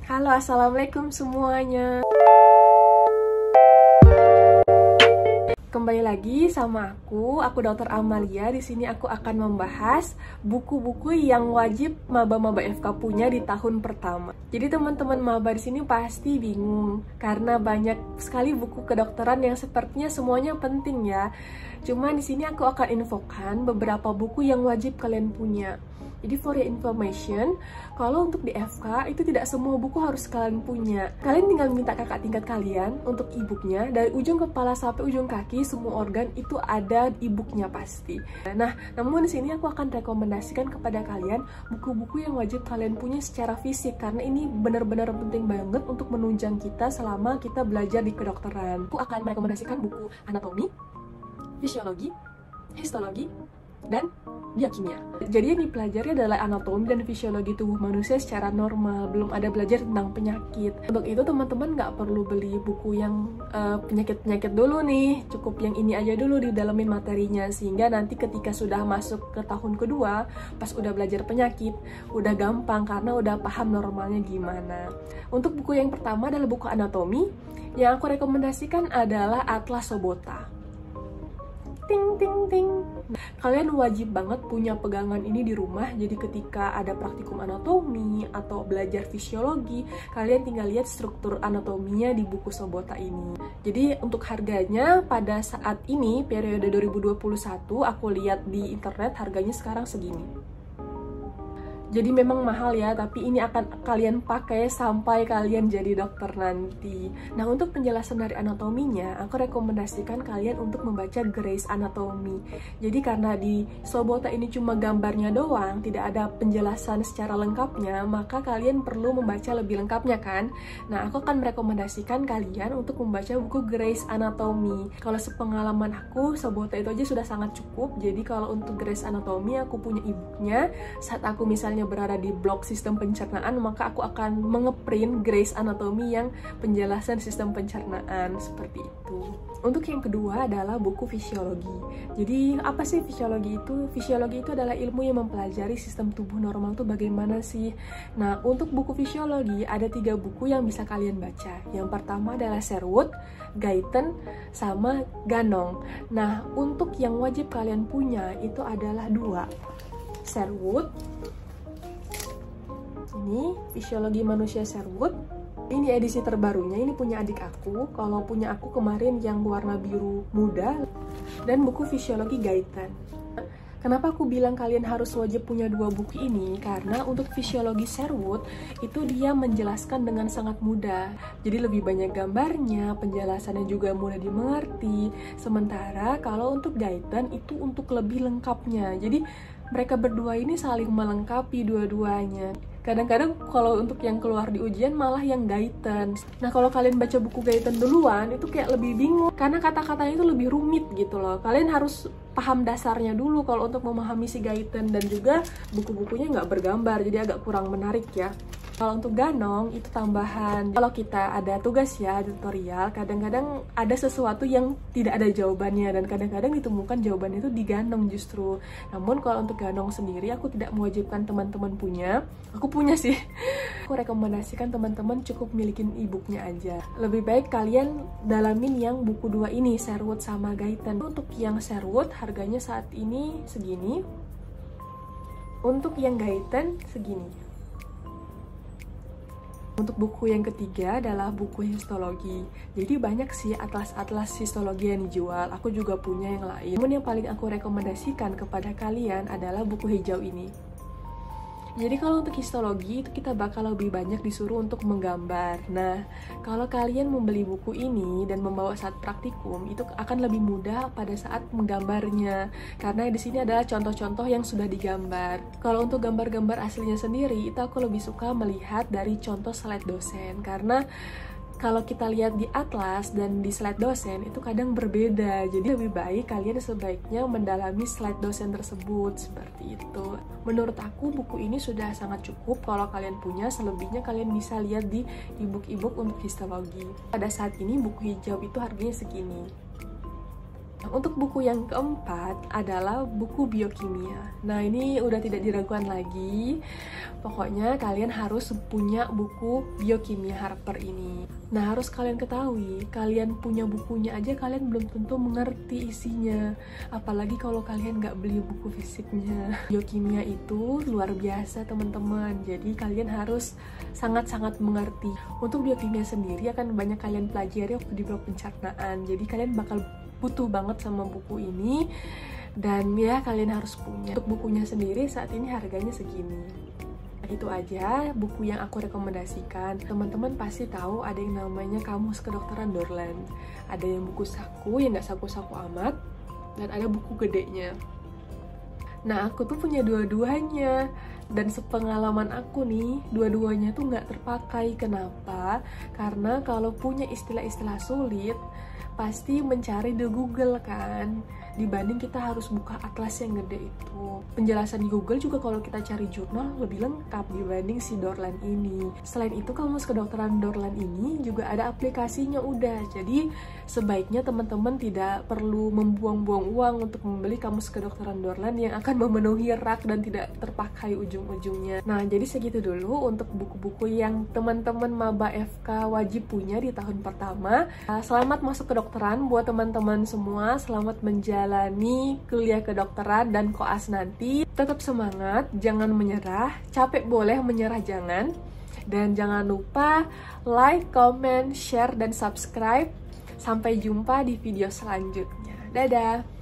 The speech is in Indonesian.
Halo, assalamualaikum semuanya. Kembali lagi sama aku Dr. Amalia. Di sini aku akan membahas buku-buku yang wajib maba-maba FK punya di tahun pertama. Jadi teman-teman maba di sini pasti bingung karena banyak sekali buku kedokteran yang sepertinya semuanya penting ya. Cuma di sini aku akan infokan beberapa buku yang wajib kalian punya. Jadi for your information, kalau untuk di FK itu tidak semua buku harus kalian punya. Kalian tinggal minta kakak tingkat kalian untuk e-booknya. Dari ujung kepala sampai ujung kaki, semua organ itu ada e-booknya pasti. Nah, namun di sini aku akan rekomendasikan kepada kalian buku-buku yang wajib kalian punya secara fisik. Karena ini benar-benar penting banget untuk menunjang kita selama kita belajar di kedokteran. Aku akan merekomendasikan buku anatomi, fisiologi, histologi, dan biokimia. Jadi yang dipelajari adalah anatomi dan fisiologi tubuh manusia secara normal, belum ada belajar tentang penyakit. Untuk itu teman-teman nggak perlu beli buku yang penyakit-penyakit dulu nih, cukup yang ini aja dulu didalamin materinya, sehingga nanti ketika sudah masuk ke tahun kedua, pas udah belajar penyakit, udah gampang karena udah paham normalnya gimana. Untuk buku yang pertama adalah buku anatomi, yang aku rekomendasikan adalah Atlas Sobota. Ting ting ting. Kalian wajib banget punya pegangan ini di rumah. Jadi ketika ada praktikum anatomi atau belajar fisiologi, kalian tinggal lihat struktur anatominya di buku Sobota ini. Jadi untuk harganya pada saat ini periode 2021 aku lihat di internet harganya sekarang segini. Jadi memang mahal ya, tapi ini akan kalian pakai sampai kalian jadi dokter nanti. Nah, untuk penjelasan dari anatominya, aku rekomendasikan kalian untuk membaca Gray's Anatomy. Jadi karena di Sobota ini cuma gambarnya doang, tidak ada penjelasan secara lengkapnya, maka kalian perlu membaca lebih lengkapnya kan? Nah, aku akan merekomendasikan kalian untuk membaca buku Gray's Anatomy. Kalau sepengalaman aku, Sobota itu aja sudah sangat cukup. Jadi kalau untuk Gray's Anatomy, aku punya e-booknya. Saat aku misalnya berada di blok sistem pencernaan, maka aku akan mengeprint Gray's Anatomy yang penjelasan sistem pencernaan seperti itu. Untuk yang kedua adalah buku fisiologi. Jadi apa sih fisiologi itu? Fisiologi itu adalah ilmu yang mempelajari sistem tubuh normal itu bagaimana sih. Nah, untuk buku fisiologi ada 3 buku yang bisa kalian baca. Yang pertama adalah Sherwood, Guyton, sama Ganong. Nah, untuk yang wajib kalian punya itu adalah 2. Sherwood, ini Fisiologi Manusia Sherwood. Ini edisi terbarunya, ini punya adik aku. Kalau punya aku kemarin yang warna biru muda. Dan buku Fisiologi Guyton. Kenapa aku bilang kalian harus wajib punya 2 buku ini? Karena untuk Fisiologi Sherwood itu dia menjelaskan dengan sangat mudah. Jadi lebih banyak gambarnya, penjelasannya juga mudah dimengerti. Sementara kalau untuk Guyton itu untuk lebih lengkapnya. Jadi mereka berdua ini saling melengkapi dua-duanya. Kadang-kadang kalau untuk yang keluar di ujian malah yang Guyton. Nah, kalau kalian baca buku Guyton duluan itu kayak lebih bingung karena kata-katanya itu lebih rumit gitu loh. Kalian harus paham dasarnya dulu kalau untuk memahami si Guyton, dan juga buku-bukunya nggak bergambar jadi agak kurang menarik ya. Kalau untuk Ganong itu tambahan. Kalau kita ada tugas ya, tutorial, kadang-kadang ada sesuatu yang tidak ada jawabannya dan kadang-kadang ditemukan jawaban itu di Ganong justru. Namun kalau untuk Ganong sendiri aku tidak mewajibkan teman-teman punya. Aku punya sih. Aku rekomendasikan teman-teman cukup milikin e-booknya aja. Lebih baik kalian dalamin yang buku 2 ini, Sherwood sama Guyton. Untuk yang Sherwood harganya saat ini segini. Untuk yang Guyton segini. Untuk buku yang ketiga adalah buku histologi. Jadi banyak sih atlas-atlas histologi yang dijual. Aku juga punya yang lain. Namun yang paling aku rekomendasikan kepada kalian adalah buku hijau ini. Jadi kalau untuk histologi itu kita bakal lebih banyak disuruh untuk menggambar. Nah, kalau kalian membeli buku ini dan membawa saat praktikum itu akan lebih mudah pada saat menggambarnya. Karena di sini adalah contoh-contoh yang sudah digambar. Kalau untuk gambar-gambar aslinya sendiri itu aku lebih suka melihat dari contoh slide dosen, karena kalau kita lihat di atlas dan di slide dosen itu kadang berbeda. Jadi lebih baik kalian sebaiknya mendalami slide dosen tersebut seperti itu. Menurut aku buku ini sudah sangat cukup kalau kalian punya. Selebihnya kalian bisa lihat di e-book untuk histologi. Pada saat ini buku hijau itu harganya segini. Untuk buku yang keempat adalah buku biokimia. Nah, ini udah tidak diragukan lagi. Pokoknya kalian harus punya buku biokimia Harper ini. Nah, harus kalian ketahui, kalian punya bukunya aja kalian belum tentu mengerti isinya. Apalagi kalau kalian nggak beli buku fisiknya. Biokimia itu luar biasa teman-teman. Jadi kalian harus sangat-sangat mengerti. Untuk biokimia sendiri akan banyak kalian pelajari waktu di blok pencernaan. Jadi kalian bakal butuh banget sama buku ini, dan ya kalian harus punya. Untuk bukunya sendiri saat ini harganya segini. Nah, itu aja buku yang aku rekomendasikan. Teman-teman pasti tahu ada yang namanya Kamus Kedokteran Dorland. Ada yang buku saku yang nggak saku-saku amat, dan ada buku gedenya. Nah, aku tuh punya dua-duanya, dan sepengalaman aku nih, dua-duanya tuh nggak terpakai. Kenapa? Karena kalau punya istilah-istilah sulit, pasti mencari di Google kan, dibanding kita harus buka atlas yang gede itu. Penjelasan di Google juga kalau kita cari jurnal lebih lengkap dibanding si Dorland ini. Selain itu, Kamus Kedokteran Dorland ini juga ada aplikasinya udah. Jadi sebaiknya teman-teman tidak perlu membuang-buang uang untuk membeli Kamus Kedokteran Dorland yang akan memenuhi rak dan tidak terpakai ujung-ujungnya. Nah, jadi segitu dulu untuk buku-buku yang teman-teman maba FK wajib punya di tahun pertama. Selamat masuk kedokteran buat teman-teman semua. Selamat menjalani kuliah kedokteran dan koas nanti. Tetap semangat, jangan menyerah. Capek boleh, menyerah jangan. Dan jangan lupa like, comment, share, dan subscribe. Sampai jumpa di video selanjutnya. Dadah!